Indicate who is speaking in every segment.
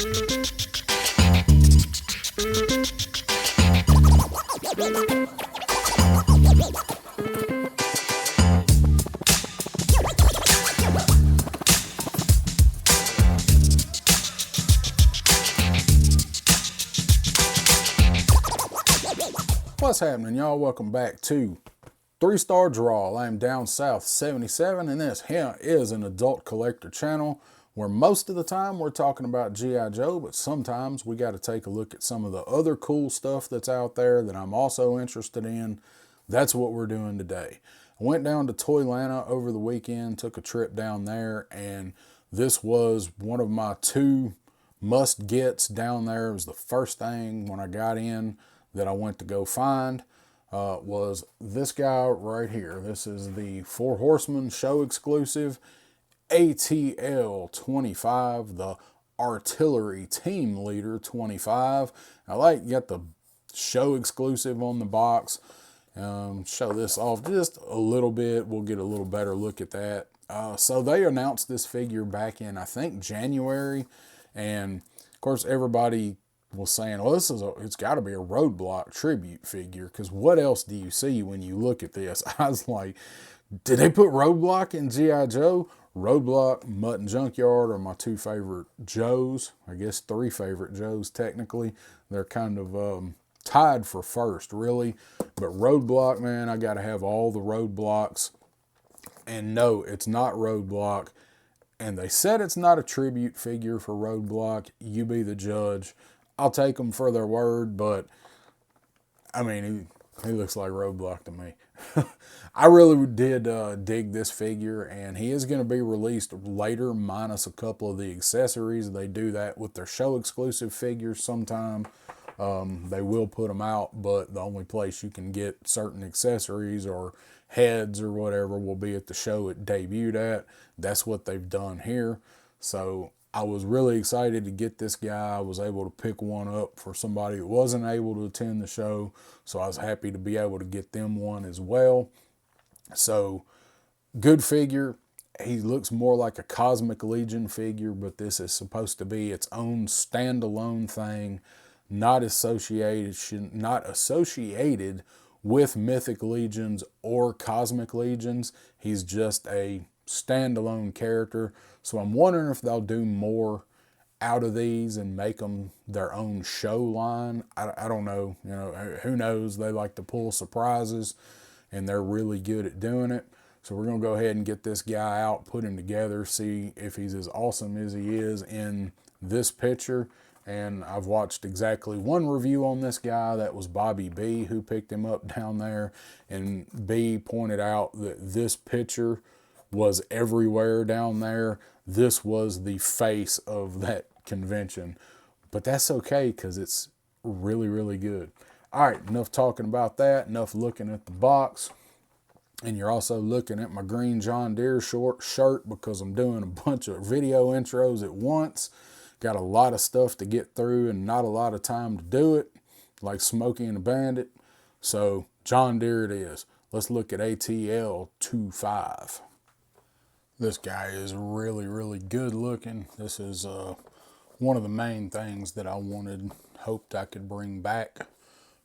Speaker 1: What's happening, y'all? Welcome back to 3-Star Draw. I am Down South 77, and this here is an adult collector channel where most of the time we're talking about G.I. Joe, but sometimes we got to take a look at some of the other cool stuff that's out there that I'm also interested in. That's what we're doing today. I went down to Toylanta over the weekend, took a trip down there, and this was one of my 2 must-gets down there. It was the first thing when I got in that I went to go find. Was this guy right here. This is the Four Horsemen show exclusive ATL-25, the Artillery Team Leader 25. I like get the show exclusive on the box. Show this off just a little bit. We'll get a little better look at that. So they announced this figure back in, I think, January, and of course everybody was saying, well, it's got to be a Roadblock tribute figure, because what else do you see when you look at this? I was like, did they put Roadblock in G.I. Joe? Roadblock, Mutt and Junkyard are my 2 favorite Joes. I guess 3 favorite Joes, technically. They're kind of tied for first, really. But Roadblock, man, I got to have all the Roadblocks. And no, it's not Roadblock. And they said it's not a tribute figure for Roadblock. You be the judge. I'll take them for their word, but I mean, he looks like Roadblock to me. I really did dig this figure, and he is going to be released later, minus a couple of the accessories. They do that with their show exclusive figures sometime. They will put them out, but the only place you can get certain accessories or heads or whatever will be at the show it debuted at. That's what they've done here. So I was really excited to get this guy. I was able to pick one up for somebody who wasn't able to attend the show, so I was happy to be able to get them one as well. So, good figure. He looks more like a Cosmic Legion figure, but this is supposed to be its own standalone thing, not associated with Mythic Legions or Cosmic Legions. He's just a standalone character. So I'm wondering if they'll do more out of these and make them their own show line. I don't know. You know, who knows? They like to pull surprises, and they're really good at doing it. So we're going to go ahead and get this guy out, put him together, see if he's as awesome as he is in this picture. And I've watched exactly 1 review on this guy. That was Bobby B, who picked him up down there. And B pointed out that this picture was everywhere down there. This was the face of that convention. But that's okay, because it's really, really good. All right, enough talking about that. Enough looking at the box. And you're also looking at my green John Deere shirt, because I'm doing a bunch of video intros at once. Got a lot of stuff to get through and not a lot of time to do it, like Smokey and the Bandit. So John Deere it is. Let's look at ATL-25. This guy is really, really good looking. This is one of the main things that I hoped I could bring back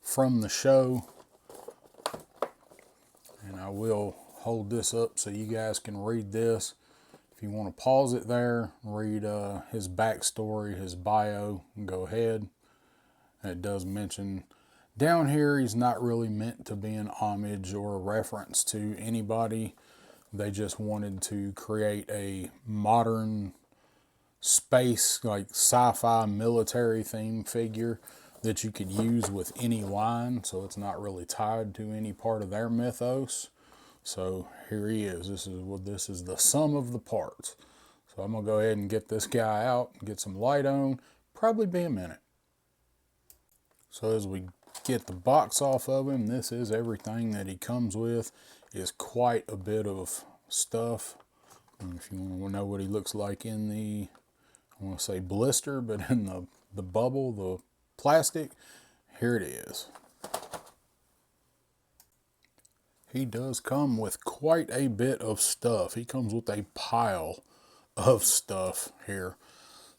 Speaker 1: from the show. And I will hold this up so you guys can read this. If you want to pause it there, read his backstory, his bio, and go ahead. It does mention down here he's not really meant to be an homage or a reference to anybody. They just wanted to create a modern space, like sci-fi military theme figure that you could use with any line, so it's not really tied to any part of their mythos. So here he is. This is the sum of the parts. So I'm gonna go ahead and get this guy out and get some light on. Probably be a minute. So as we get the box off of him, this is everything that he comes with. Is quite a bit of stuff. And if you want to know what he looks like in the, I want to say blister, but in the bubble, the plastic, here it is. He does come with quite a bit of stuff. He comes with a pile of stuff here.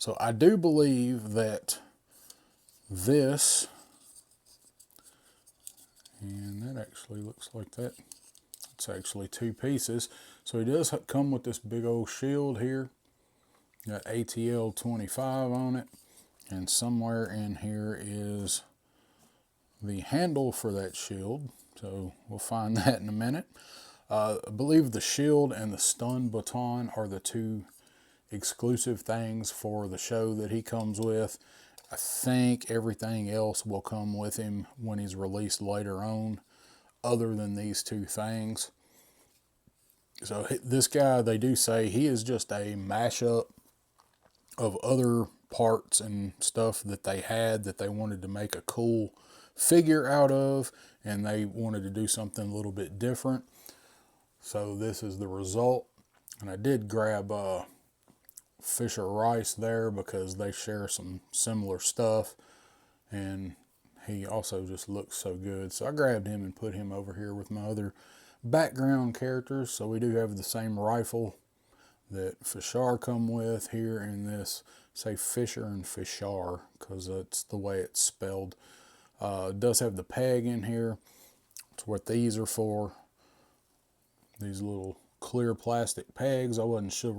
Speaker 1: So I do believe that this, and that actually looks like that. It's actually two pieces. So he does come with this big old shield here. Got ATL-25 on it. And somewhere in here is the handle for that shield. So we'll find that in a minute. I believe the shield and the stun baton are the two exclusive things for the show that he comes with. I think everything else will come with him when he's released later on, other than these two things. So this guy, they do say he is just a mashup of other parts and stuff that they had that they wanted to make a cool figure out of, and they wanted to do something a little bit different. So this is the result. And I did grab Fisher Rice there because they share some similar stuff, and he also just looks so good. So I grabbed him and put him over here with my other background characters. So we do have the same rifle that Fisher come with here in this, say Fisher and Fisher, because that's the way it's spelled. It does have the peg in here. It's what these are for. These little clear plastic pegs. I wasn't sure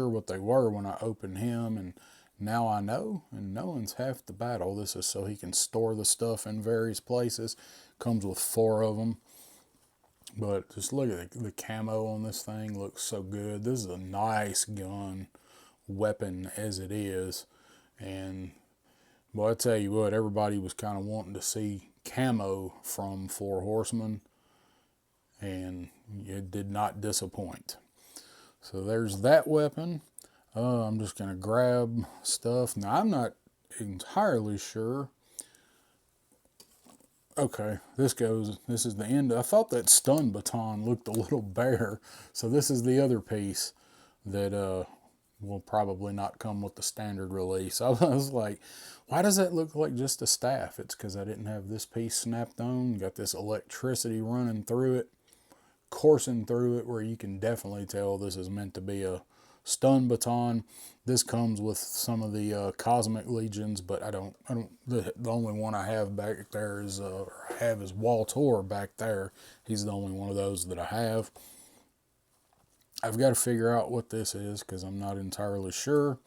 Speaker 1: what they were when I opened him, and now I know, and knowing's half the battle. This is so he can store the stuff in various places. Comes with 4 of them. But just look at the camo on this thing. Looks so good. This is a nice gun, weapon as it is. And well, I tell you what, everybody was kind of wanting to see camo from Four Horsemen, and it did not disappoint. So there's that weapon. I'm just going to grab stuff. Now, I'm not entirely sure. Okay, this is the end. I thought that stun baton looked a little bare. So this is the other piece that will probably not come with the standard release. I was like, why does that look like just a staff? It's because I didn't have this piece snapped on. Got this electricity running through it, coursing through it, where you can definitely tell this is meant to be a stun baton. This comes with some of the Cosmic Legions, but the only one I have back there is Waltor back there. He's the only one of those that I have. I've got to figure out what this is because I'm not entirely sure.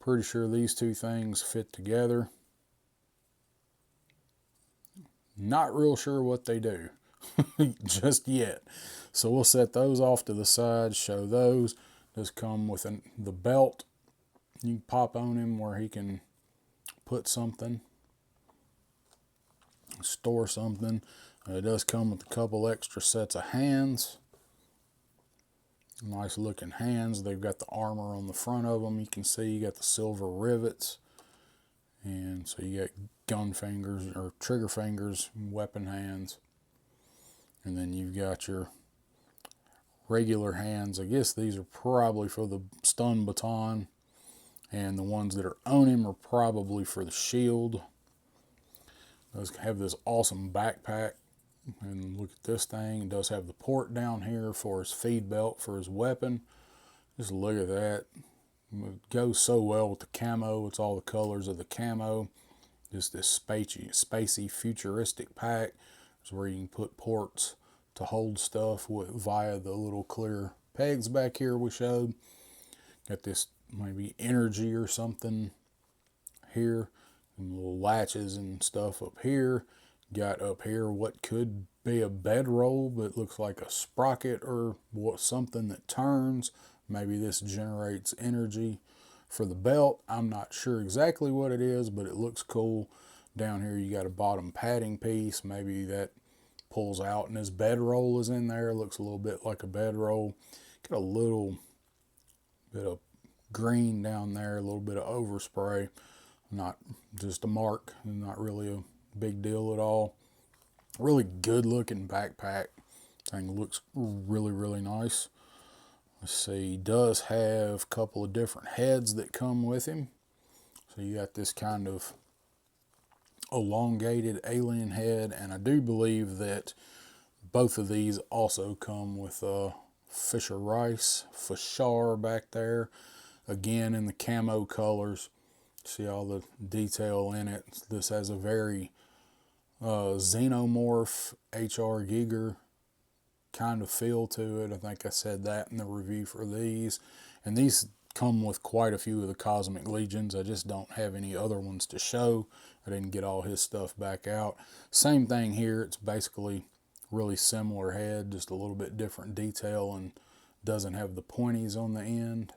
Speaker 1: Pretty sure these two things fit together. Not real sure what they do just yet. So we'll set those off to the side, show those. Does come with the belt. You can pop on him where he can put something, store something. It does come with a couple extra sets of hands. Nice looking hands. They've got the armor on the front of them. You can see you got the silver rivets. And so you got gun fingers or trigger fingers, weapon hands. And then you've got your regular hands. I guess these are probably for the stun baton, and the ones that are on him are probably for the shield. It does have this awesome backpack, and look at this thing. It does have the port down here for his feed belt for his weapon. Just look at that. It goes so well with the camo. It's all the colors of the camo. Just this spacey futuristic pack. It's where you can put ports to hold stuff via the little clear pegs back here we showed. Got this maybe energy or something here. And little latches and stuff up here. Got up here what could be a bedroll, but looks like a sprocket or something that turns. Maybe this generates energy for the belt. I'm not sure exactly what it is, but it looks cool. Down here you got a bottom padding piece. Maybe that pulls out, and his bedroll is in there. Looks a little bit like a bedroll. Got a little bit of green down there, a little bit of overspray. Not just a mark, not really a big deal at all. Really good looking backpack. Thing looks really, really nice. Let's see, he does have a couple of different heads that come with him. So you got this kind of elongated alien head, and I do believe that both of these also come with Fisher Rice, Fisher back there. again in the camo colors. See all the detail in it. This has a very xenomorph H.R. Giger kind of feel to it. I think I said that in the review for these. And these come with quite a few of the Cosmic Legions. I just don't have any other ones to show. I didn't get all his stuff back out. Same thing here. It's basically really similar head, just a little bit different detail, and doesn't have the pointies on the end.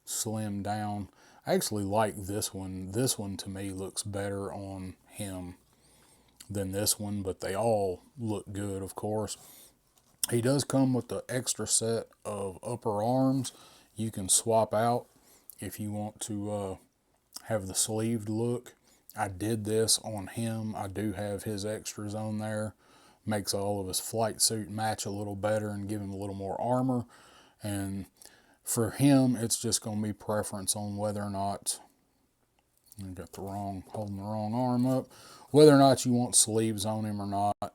Speaker 1: Slimmed down. I actually like this one. This one to me looks better on him than this one, but they all look good, of course. He does come with the extra set of upper arms you can swap out if you want to have the sleeved look. I did this on him. I do have his extras on there. Makes all of his flight suit match a little better and give him a little more armor. And for him, it's just going to be preference on whether or not, I got holding the wrong arm up, whether or not you want sleeves on him or not.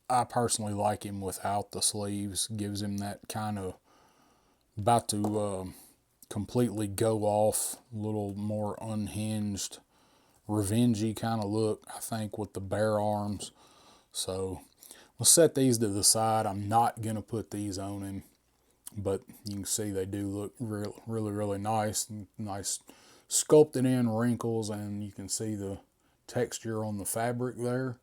Speaker 1: I personally like him without the sleeves. Gives him that kind of about to completely go off, a little more unhinged, revengey kind of look, I think, with the bare arms. So we'll set these to the side. I'm not going to put these on him, but you can see they do look really nice. Nice sculpted in wrinkles, and you can see the texture on the fabric there.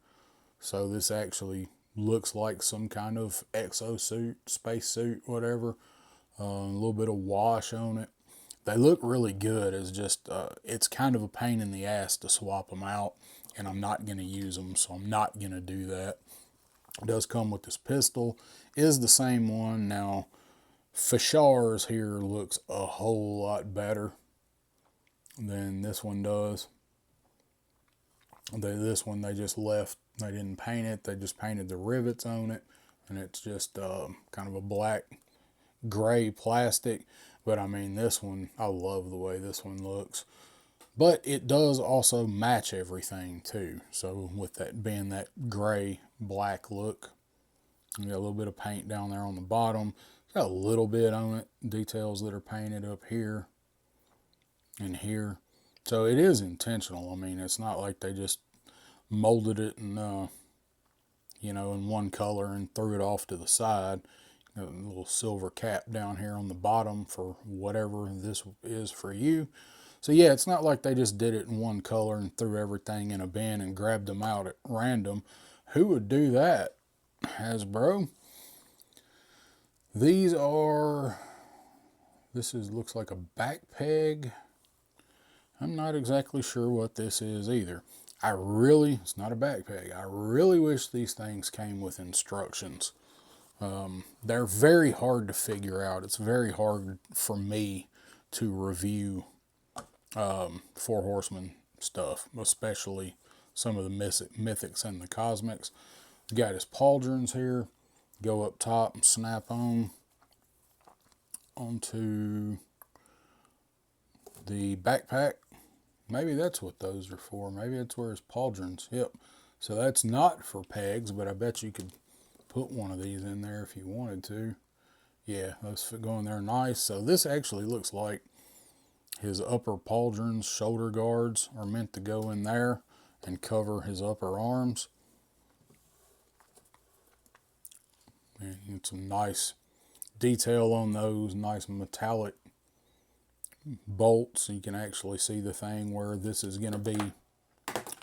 Speaker 1: So this actually looks like some kind of exosuit, spacesuit, whatever. A little bit of wash on it. They look really good. It's just, it's kind of a pain in the ass to swap them out, and I'm not going to use them, so I'm not going to do that. It does come with this pistol. Is the same one. Now, Fishar's here looks a whole lot better than this one does. This one they just left. They didn't paint it. They just painted the rivets on it, and it's just kind of a black gray plastic. But I mean, this one, I love the way this one looks. But it does also match everything too. So with that being that gray black look, you got a little bit of paint down there on the bottom. It's got a little bit on it, details that are painted up here and here. So it is intentional. I mean, it's not like they just molded it in, you know, in one color and threw it off to the side. A little silver cap down here on the bottom for whatever this is for you. So yeah, it's not like they just did it in one color and threw everything in a bin and grabbed them out at random. Who would do that, Hasbro? These are, looks like a back peg. I'm not exactly sure what this is either. It's not a back peg. I really wish these things came with instructions. They're very hard to figure out. It's very hard for me to review Four Horsemen stuff, especially some of the mythics and the cosmics. Got his pauldrons here. Go up top and snap on onto the backpack. Maybe that's what those are for. Maybe that's where his pauldrons. Yep. So that's not for pegs, but I bet you could put one of these in there if you wanted to. Yeah, those go in there nice. So this actually looks like his upper pauldrons, shoulder guards are meant to go in there and cover his upper arms. And some nice detail on those, nice metallic bolts. You can actually see the thing where this is going to be.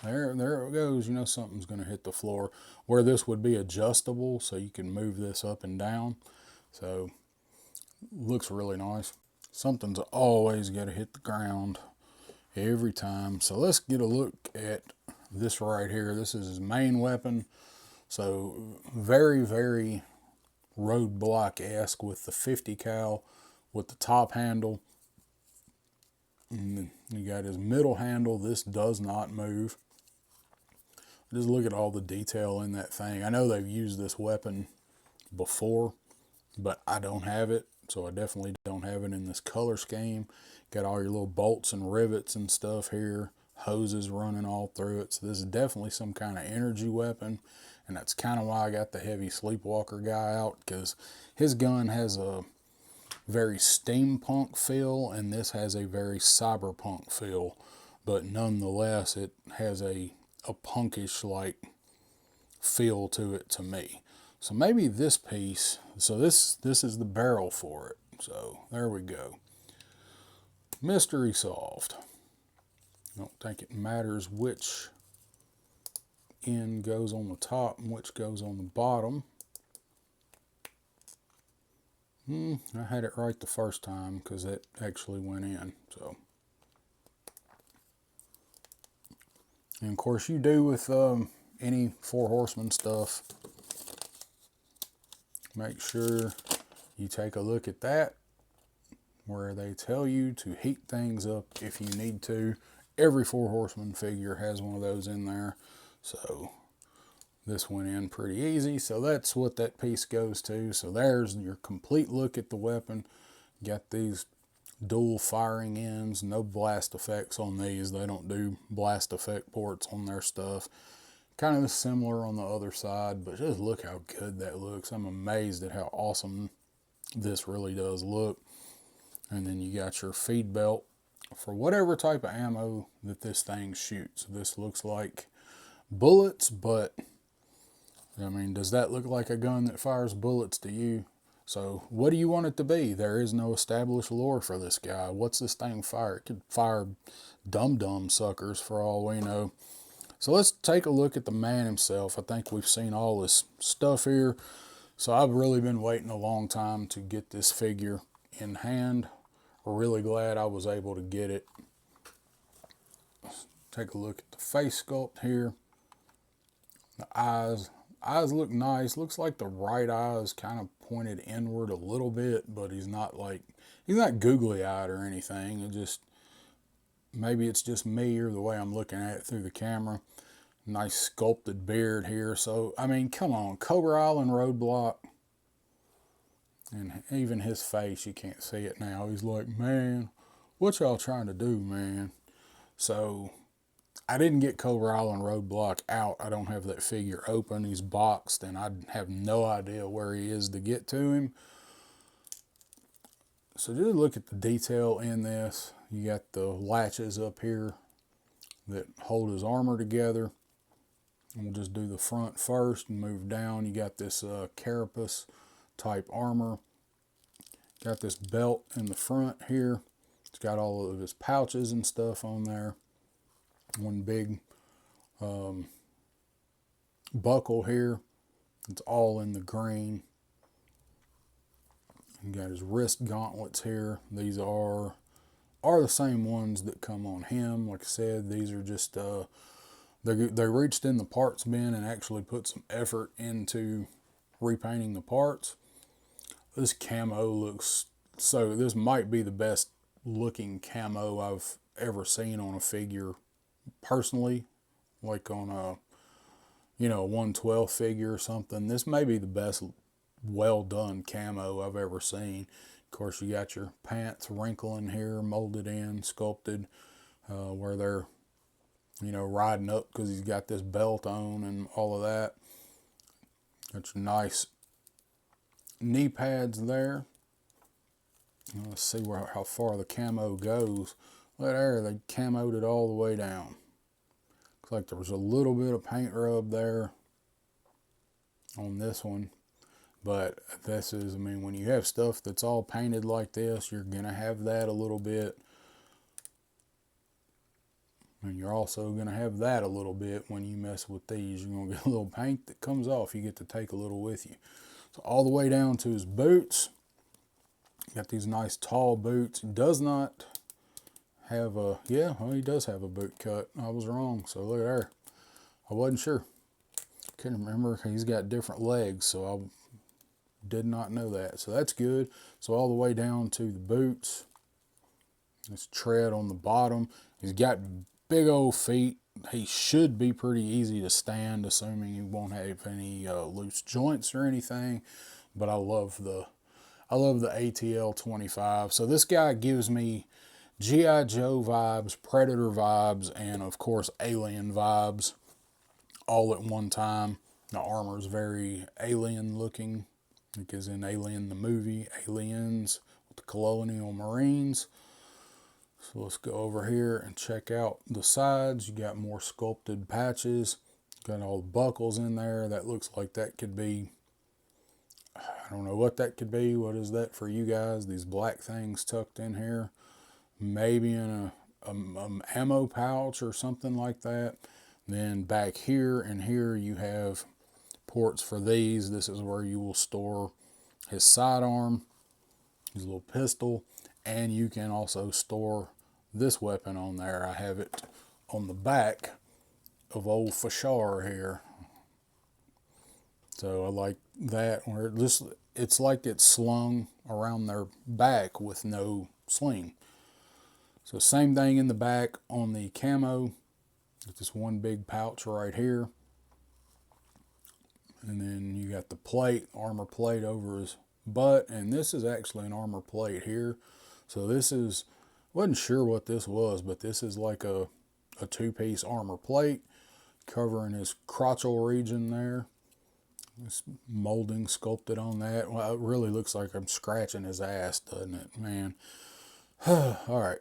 Speaker 1: There it goes. You know something's going to hit the floor. Where this would be adjustable, so you can move this up and down. So, looks really nice. Something's always got to hit the ground every time. So let's get a look at this right here. This is his main weapon. So very, very Roadblock-esque with the 50 cal with the top handle. And you got his middle handle. This does not move. Just look at all the detail in that thing. I know they've used this weapon before, but I don't have it. So I definitely don't have it in this color scheme. Got all your little bolts and rivets and stuff here. Hoses running all through it. So this is definitely some kind of energy weapon. And that's kind of why I got the heavy sleepwalker guy out, because his gun has a very steampunk feel, and this has a very cyberpunk feel, but nonetheless it has a punkish like feel to it to me. So maybe this piece, so this is the barrel for it. So there we go. Mystery solved. I don't think it matters which end goes on the top and which goes on the bottom. I had it right the first time because it actually went in. So, and of course you do with any Four Horsemen stuff, make sure you take a look at that where they tell you to heat things up if you need to. Every Four Horsemen figure has one of those in there. So this went in pretty easy. So that's what that piece goes to. So there's your complete look at the weapon. Got these dual firing ends, no blast effects on these. They don't do blast effect ports on their stuff. Kind of similar on the other side, but just look how good that looks. I'm amazed at how awesome this really does look. And then you got your feed belt for whatever type of ammo that this thing shoots. This looks like bullets, but I mean, does that look like a gun that fires bullets to you? So what do you want it to be? There is no established lore for this guy. What's this thing fire? It could fire dum-dum suckers for all we know. So let's take a look at the man himself. I think we've seen all this stuff here. So I've really been waiting a long time to get this figure in hand. We're really glad I was able to get it. Take a look at the face sculpt here. The eyes look nice. Looks like the right eye is kind of pointed inward a little bit, but he's not googly eyed or anything. It just, maybe it's just me or the way I'm looking at it through the camera. Nice sculpted beard here. So, I mean, come on. Cobra Island Roadblock. And even his face, you can't see it now. He's like, man, what y'all trying to do, man? So, I didn't get Cobra Island Roadblock out. I don't have that figure open. He's boxed, and I have no idea where he is to get to him. So just look at the detail in this. You got the latches up here that hold his armor together. We'll just do the front first and move down. You got this carapace type armor. Got this belt in the front here. It's got all of his pouches and stuff on there. One big buckle here. It's all in the green. You got his wrist gauntlets here. These are the same ones that come on him. Like I said, these are just they reached in the parts bin and actually put some effort into repainting the parts. This camo looks so. This might be the best looking camo I've ever seen on a figure. Personally, like on a 112 figure or something, this may be the best well done camo I've ever seen. Of course, you got your pants wrinkling here, molded in, sculpted, where they're riding up because he's got this belt on and all of that. Got your nice knee pads there. Let's see how far the camo goes. Look there, they camoed it all the way down. Looks like there was a little bit of paint rub there on this one. But this is, I mean, when you have stuff that's all painted like this, you're going to have that a little bit. And you're also going to have that a little bit when you mess with these. You're going to get a little paint that comes off. You get to take a little with you. So all the way down to his boots. Got these nice tall boots. He does not have a, yeah, well, he does have a boot cut. I was wrong. So look there. I wasn't sure. Couldn't remember. He's got different legs, so I did not know that. So that's good. So all the way down to the boots. This tread on the bottom. He's got big old feet. He should be pretty easy to stand, assuming he won't have any loose joints or anything. But I love the ATL-25. So this guy gives me G.I. Joe vibes, Predator vibes, and of course Alien vibes all at one time. The armor is very alien looking, because in Alien the movie, Aliens, the Colonial Marines. So let's go over here and check out the sides. You got more sculpted patches. Got all the buckles in there. That looks like that could be, I don't know what that could be. What is that for you guys? These black things tucked in here. Maybe in a ammo pouch or something like that. Then back here and here you have ports for these. This is where you will store his sidearm, his little pistol, and you can also store this weapon on there. I have it on the back of old Fashar here. So I like that, where it's like it's slung around their back with no sling. So same thing in the back on the camo. Just one big pouch right here. And then you got the plate, armor plate over his butt. And this is actually an armor plate here. So this is, wasn't sure what this was, but this is like a two-piece armor plate covering his crotchal region there. This molding sculpted on that. Well, it really looks like I'm scratching his ass, doesn't it, man? All right.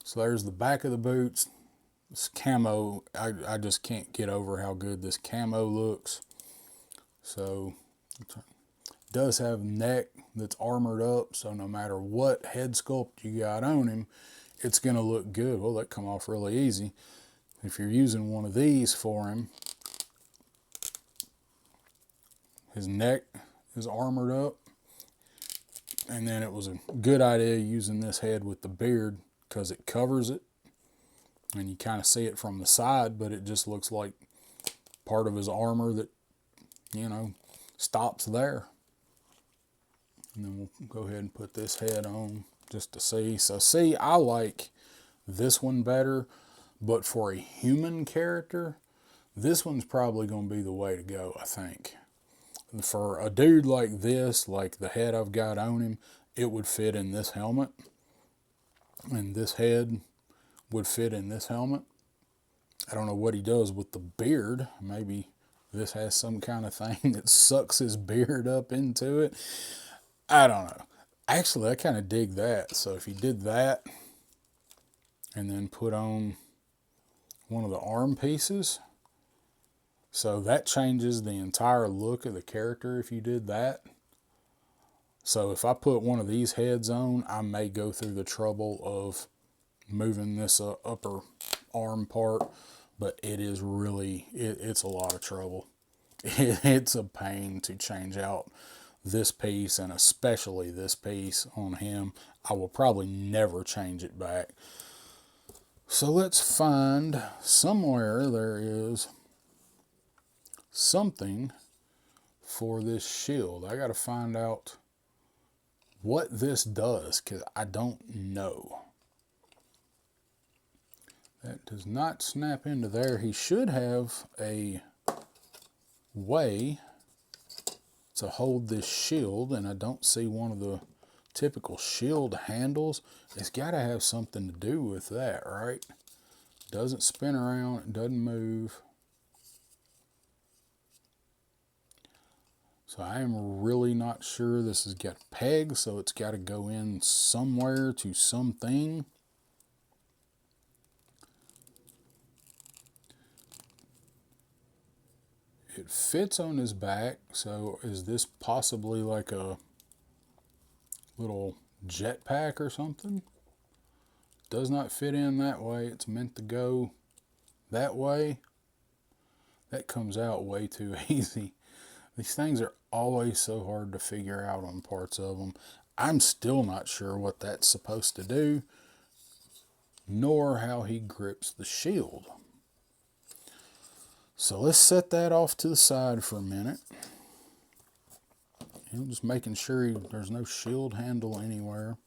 Speaker 1: So there's the back of the boots. This camo, I just can't get over how good this camo looks. So it does have neck that's armored up, so no matter what head sculpt you got on him, it's going to look good. Well, that come off really easy. If you're using one of these for him, his neck is armored up. And then it was a good idea using this head with the beard because it covers it. And you kind of see it from the side, but it just looks like part of his armor that, you know, stops there. And then we'll go ahead and put this head on just to see. So see, I like this one better, but for a human character, this one's probably going to be the way to go, I think. For a dude like this, like the head I've got on him, it would fit in this helmet. And this head would fit in this helmet. I don't know what he does with the beard. Maybe this has some kind of thing that sucks his beard up into it. I don't know. Actually, I kind of dig that. So if he did that and then put on one of the arm pieces, so that changes the entire look of the character if you did that. So if I put one of these heads on, I may go through the trouble of moving this upper arm part, but it is really, it's a lot of trouble. It's a pain to change out this piece, and especially this piece on him. I will probably never change it back. So let's find somewhere there is something for this shield. I got to find out what this does because I don't know. That does not snap into there. He should have a way to hold this shield, and I don't see one of the typical shield handles. It's got to have something to do with that, right? Doesn't spin around, it doesn't move. So I am really not sure. This has got pegs, so it's got to go in somewhere to something. It fits on his back, so is this possibly like a little jetpack or something? Does not fit in that way. It's meant to go that way. That comes out way too easy. These things are always so hard to figure out on parts of them. I'm still not sure what that's supposed to do, nor how he grips the shield. So let's set that off to the side for a minute. Just making sure there's no shield handle anywhere.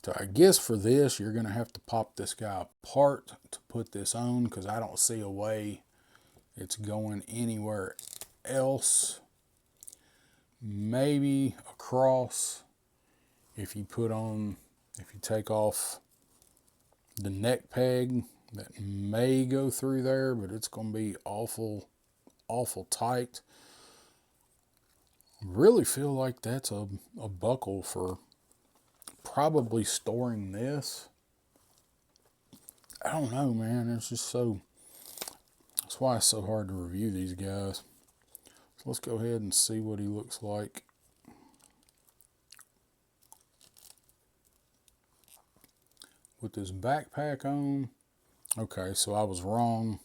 Speaker 1: So I guess for this, you're going to have to pop this guy apart to put this on, because I don't see a way it's going anywhere else. Maybe across, if you take off the neck peg, that may go through there, but it's going to be awful tight. Really feel like that's a buckle for probably storing this. I don't know, man. It's just so, that's why it's so hard to review these guys. So let's go ahead and see what he looks like. With this backpack on. Okay, so I was wrong,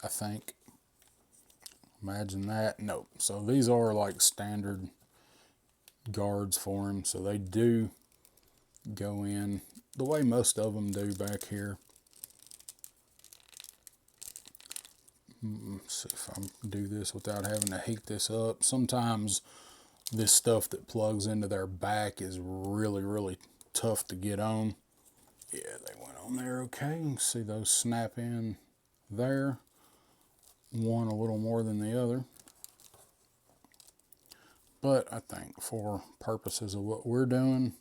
Speaker 1: I think. Imagine that. Nope. So these are like standard guards for him. So they do go in the way most of them do back here. Let's see if I can do this without having to heat this up. Sometimes this stuff that plugs into their back is really, really tough to get on. Yeah, they went on there okay. You can see those snap in there. One a little more than the other. But I think for purposes of what we're doing,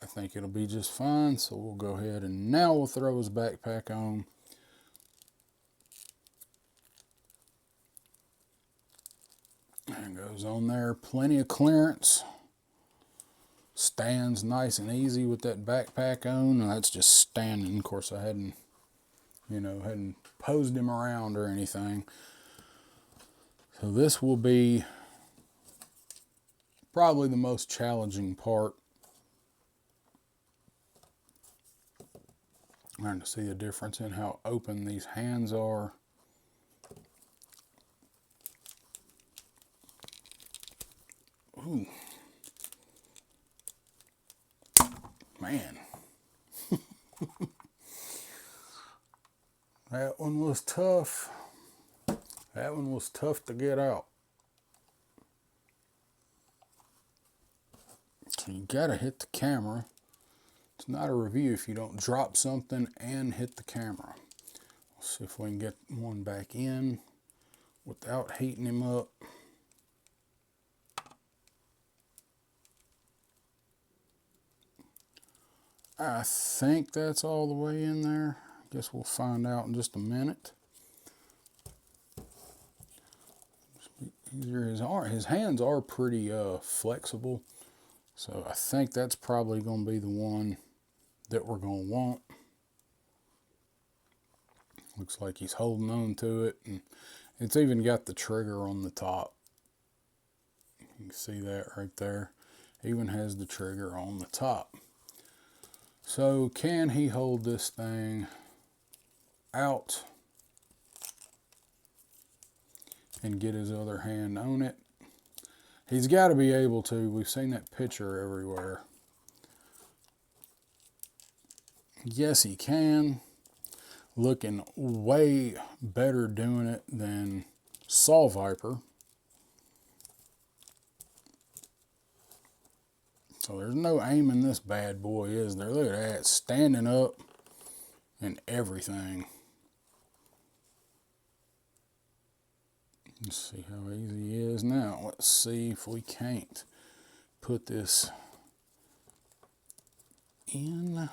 Speaker 1: I think it'll be just fine. So we'll go ahead and now we'll throw his backpack on. And goes on there, plenty of clearance. Stands nice and easy with that backpack on. And that's just standing. Of course, I hadn't posed him around or anything. So this will be probably the most challenging part. Trying to see the difference in how open these hands are. Ooh. Man. That one was tough. That one was tough to get out. So you gotta hit the camera. It's not a review if you don't drop something and hit the camera. Let's see if we can get one back in without heating him up. I think that's all the way in there. Guess we'll find out in just a minute. His hands are pretty flexible, so I think that's probably going to be the one that we're going to want. Looks like he's holding on to it, and it's even got the trigger on the top. You can see that right there. Even has the trigger on the top. So can he hold this thing out and get his other hand on it? He's got to be able to. We've seen that picture everywhere. Yes, he can. Looking way better doing it than Saw Viper. So there's no aim in this bad boy, is there? Look at that, standing up and everything. Let's see how easy he is now. Let's see if we can't put this in.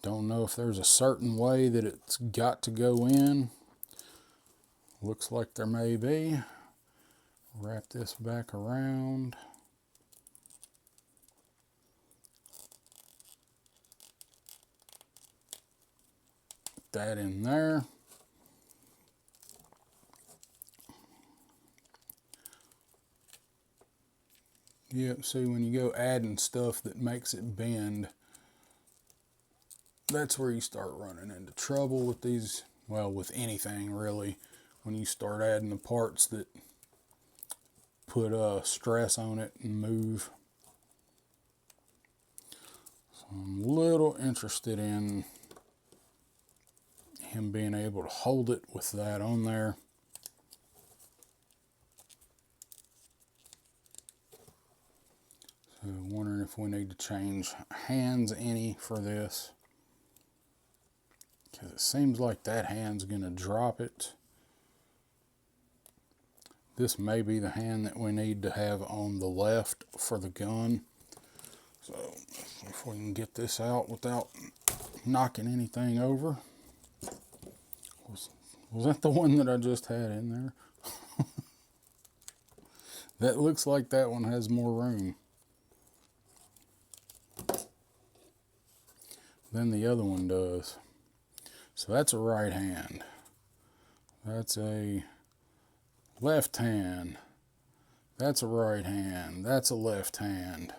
Speaker 1: Don't know if there's a certain way that it's got to go in. Looks like there may be. Wrap this back around. That in there. Yep, see when you go adding stuff that makes it bend, that's where you start running into trouble with these, well, with anything really, when you start adding the parts that put stress on it and move. So I'm a little interested in him being able to hold it with that on there. So wondering if we need to change hands any for this, because it seems like that hand's going to drop it. This may be the hand that we need to have on the left for the gun. So if we can get this out without knocking anything over. Was that the one that I just had in there? That looks like that one has more room. than the other one does. So that's a right hand. That's a left hand. That's a right hand. That's a left hand.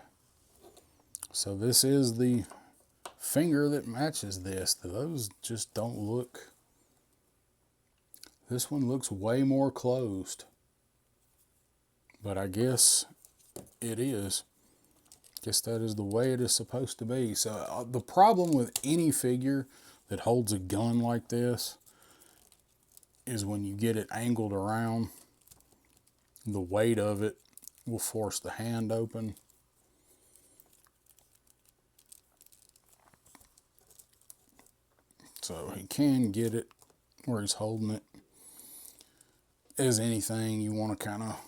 Speaker 1: So this is the finger that matches this. Those just don't look. This one looks way more closed. But I guess it is. Guess that is the way it is supposed to be. So the problem with any figure that holds a gun like this is when you get it angled around, the weight of it will force the hand open. So he can get it where he's holding it. As anything, you want to kind of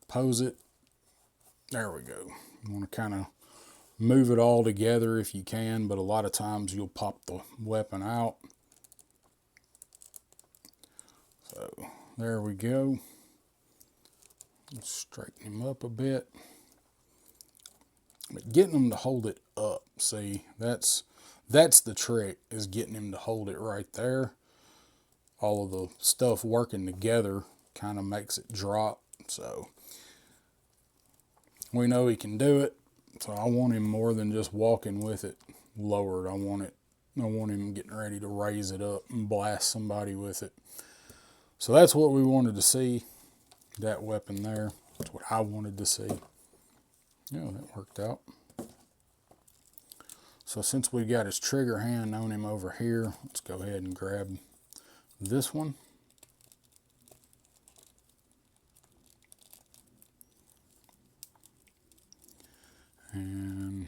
Speaker 1: pose it. There we go. You want to kind of move it all together if you can, but a lot of times you'll pop the weapon out. So there we go. Let's straighten him up a bit. But getting him to hold it up, see, that's the trick, is getting him to hold it right there. All of the stuff working together kind of makes it drop. So we know he can do it. So I want him more than just walking with it lowered. I want him getting ready to raise it up and blast somebody with it. So that's what we wanted to see. That weapon there. That's what I wanted to see. Yeah, that worked out. So since we got his trigger hand on him over here, let's go ahead and grab this one. And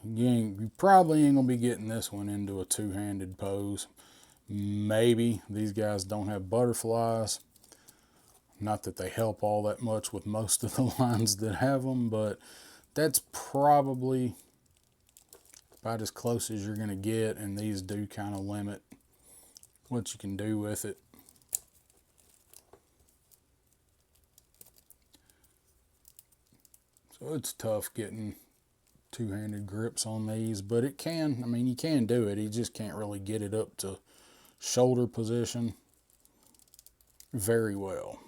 Speaker 1: again, you probably ain't gonna be getting this one into a two-handed pose. Maybe. These guys don't have butterflies. Not that they help all that much with most of the lines that have them, but that's probably about as close as you're going to get, and these do kind of limit what you can do with it. So it's tough getting two-handed grips on these, but it can, I mean, you can do it. You just can't really get it up to shoulder position very well.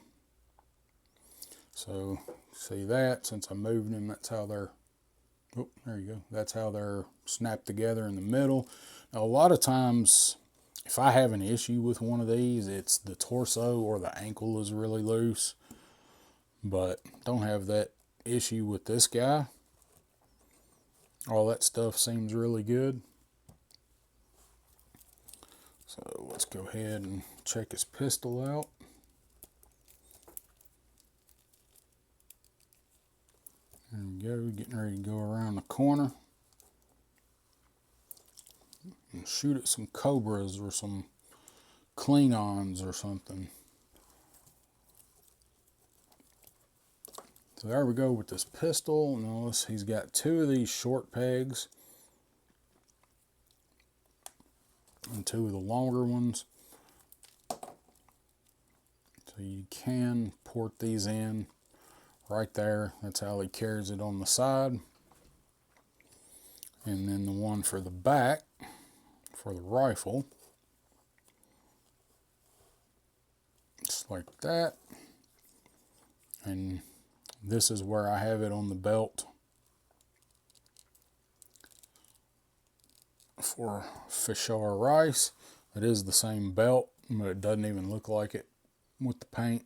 Speaker 1: So see that, since I moved them, that's how they're, oh, there you go. That's how they're snapped together in the middle. Now, a lot of times, if I have an issue with one of these, it's the torso or the ankle is really loose. But don't have that issue with this guy. All that stuff seems really good. So let's go ahead and check his pistol out. There we go, getting ready to go around the corner and shoot at some cobras or some Klingons or something. So there we go with this pistol. Notice he's got two of these short pegs and two of the longer ones. So you can port these in right there. That's how he carries it on the side. And then the one for the back, for the rifle, just like that. And this is where I have it on the belt for Fisher Rice. It is the same belt, but it doesn't even look like it with the paint.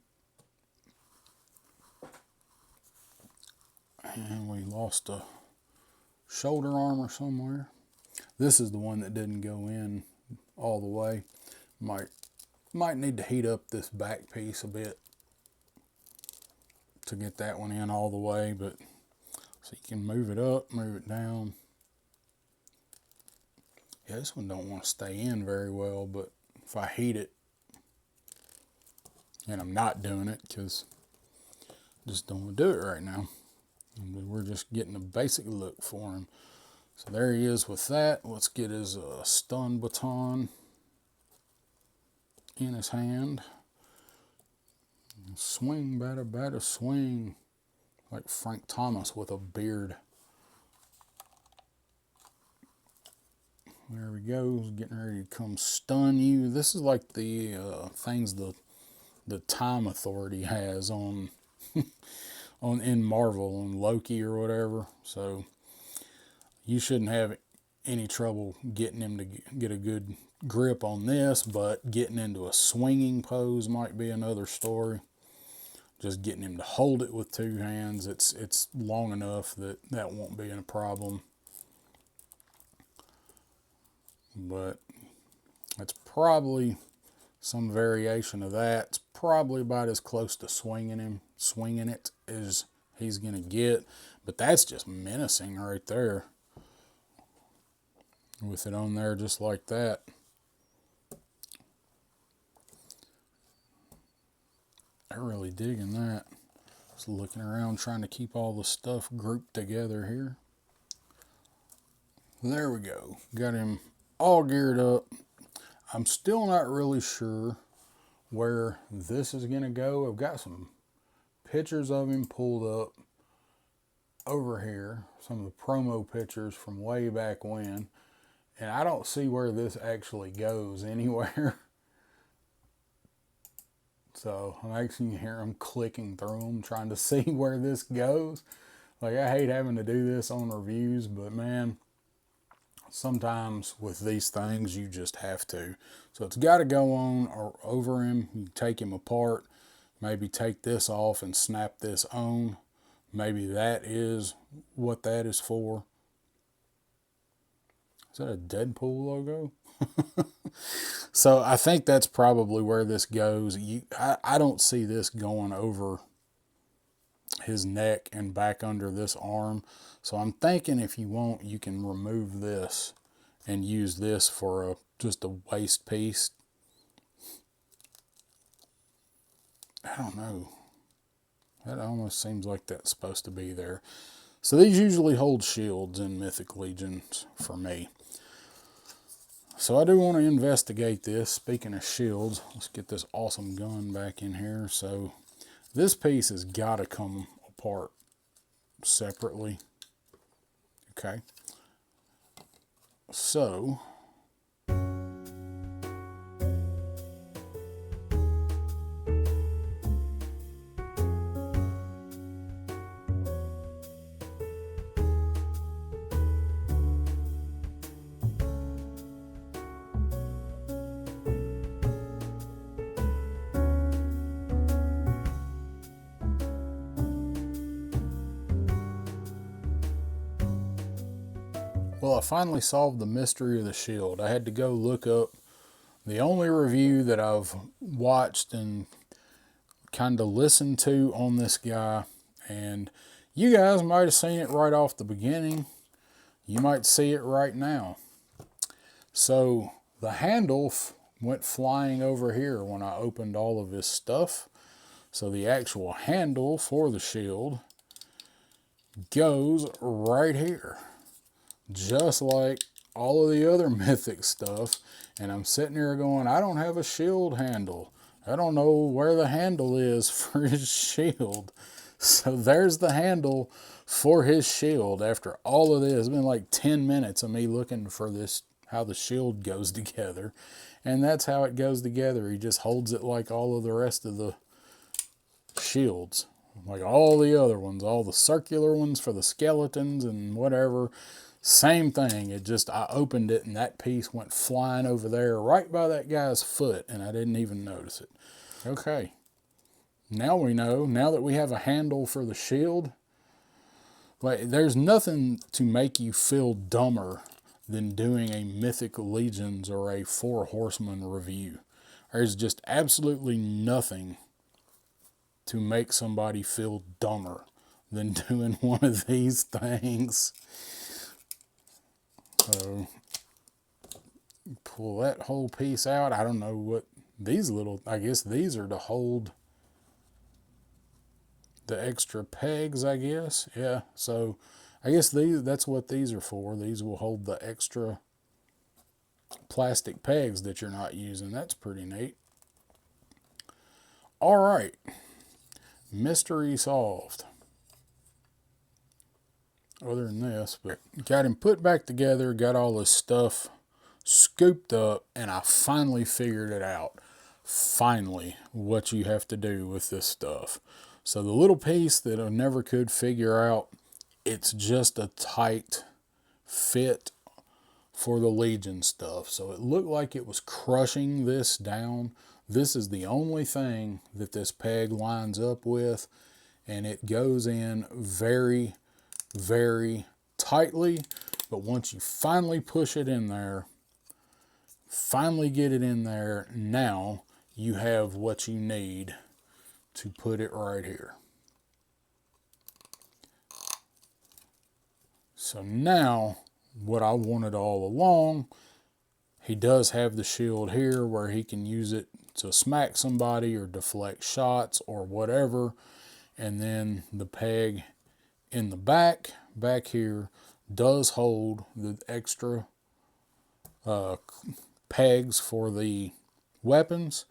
Speaker 1: And we lost a shoulder armor somewhere. This is the one that didn't go in all the way. Might need to heat up this back piece a bit to get that one in all the way, but so you can move it up, move it down. Yeah, this one don't want to stay in very well, but if I heat it, and I'm not doing it because I just don't want to do it right now. We're just getting a basic look for him. So there he is with that. Let's get his stun baton in his hand. Swing, batter, batter, swing. Like Frank Thomas with a beard. There we go. Getting ready to come stun you. This is like the things the Time Authority has on in Marvel, on Loki or whatever. So you shouldn't have any trouble getting him to get a good grip on this, but getting into a swinging pose might be another story. Just getting him to hold it with two hands, it's long enough that that won't be a problem. But it's probably some variation of that. It's probably about as close to swinging it as he's gonna get. But that's just menacing right there. With it on there just like that. I'm really digging that. Just looking around trying to keep all the stuff grouped together here. There we go. Got him all geared up. I'm still not really sure where this is going to go. I've got some pictures of him pulled up over here. Some of the promo pictures from way back when. And I don't see where this actually goes anywhere. So I'm actually hearing clicking through them, trying to see where this goes. Like, I hate having to do this on reviews, but man, sometimes with these things, you just have to. So it's got to go on or over him. You take him apart, maybe take this off and snap this on. Maybe that is what that is for. Is that a Deadpool logo? So I think that's probably where this goes. I don't see this going over his neck and back under this arm. So I'm thinking if you want, you can remove this and use this for just a waist piece. I don't know. That almost seems like that's supposed to be there. So these usually hold shields in Mythic Legions for me. So I do want to investigate this. Speaking of shields, let's get this awesome gun back in here. So this piece has got to come apart separately. Okay. So well, I finally solved the mystery of the shield. I had to go look up the only review that I've watched and kind of listened to on this guy. And you guys might have seen it right off the beginning. You might see it right now. So the handle went flying over here when I opened all of his stuff. So the actual handle for the shield goes right here. Just like all of the other Mythic stuff. And I'm sitting here going, I don't have a shield handle. I don't know where the handle is for his shield. So there's the handle for his shield. After all of this, it's been like 10 minutes of me looking for this, how the shield goes together. And that's how it goes together. He just holds it like all of the rest of the shields. Like all the other ones, all the circular ones for the skeletons and whatever. Same thing. It just, I opened it and that piece went flying over there right by that guy's foot and I didn't even notice it. Okay. Now we know, now that we have a handle for the shield, like, there's nothing to make you feel dumber than doing a Mythic Legions or a Four Horsemen review. There's just absolutely nothing to make somebody feel dumber than doing one of these things. So, pull that whole piece out. I don't know what these little, I guess these are to hold the extra pegs, I guess. Yeah, so I guess that's what these are for. These will hold the extra plastic pegs that you're not using. That's pretty neat. All right. Mystery solved. Other than this, but got him put back together, got all his stuff scooped up, and I finally figured it out. Finally, what you have to do with this stuff. So the little piece that I never could figure out, it's just a tight fit for the Legion stuff. So it looked like it was crushing this down. This is the only thing that this peg lines up with, and it goes in very, very tightly. But once you finally push it in there, finally get it in there, now you have what you need to put it right here. So now, what I wanted all along, he does have the shield here where he can use it to smack somebody or deflect shots or whatever. And then the peg in the back here, does hold the extra pegs for the weapons.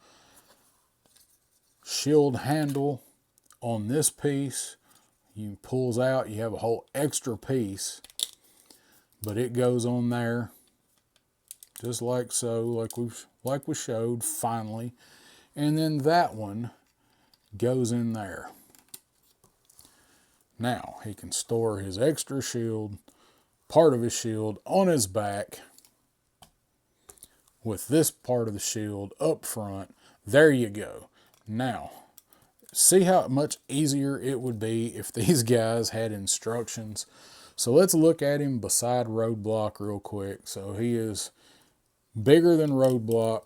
Speaker 1: Shield handle on this piece, you pulls out, you have a whole extra piece, but it goes on there just like so, like we showed finally. And then that one goes in there. Now he can store his extra shield, part of his shield, on his back with this part of the shield up front. There you go. Now, see how much easier it would be if these guys had instructions. So let's look at him beside Roadblock real quick. So he is bigger than Roadblock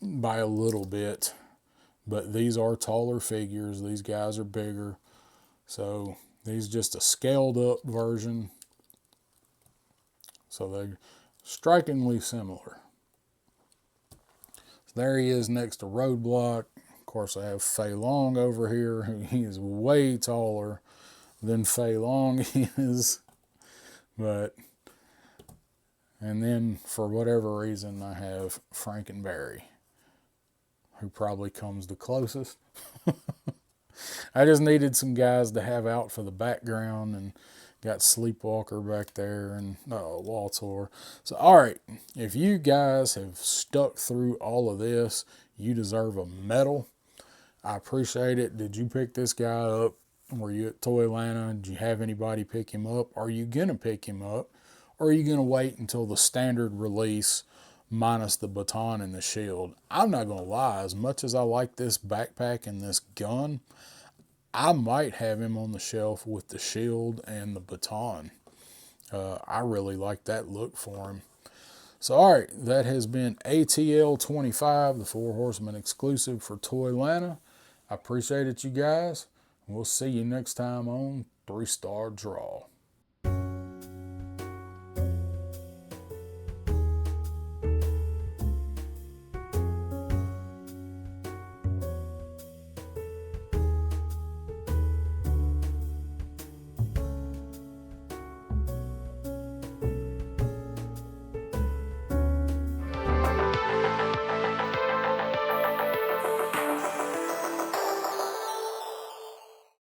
Speaker 1: by a little bit, but these are taller figures. These guys are bigger. So he's just a scaled up version. So they're strikingly similar. So there he is next to Roadblock. Of course, I have Fei Long over here. He is way taller than Fei Long is. But, and then for whatever reason, I have Frankenberry, who probably comes the closest. I just needed some guys to have out for the background, and got Sleepwalker back there and Waltor. So, all right, if you guys have stuck through all of this, you deserve a medal. I appreciate it. Did you pick this guy up? Were you at Toylanta? Did you have anybody pick him up? Are you going to pick him up? Or are you going to wait until the standard release minus the baton and the shield? I'm not going to lie. As much as I like this backpack and this gun, I might have him on the shelf with the shield and the baton. I really like that look for him. So, all right, that has been ATL-25, the Four Horsemen exclusive for Toylanta. I appreciate it, you guys. We'll see you next time on 3-Star Draw.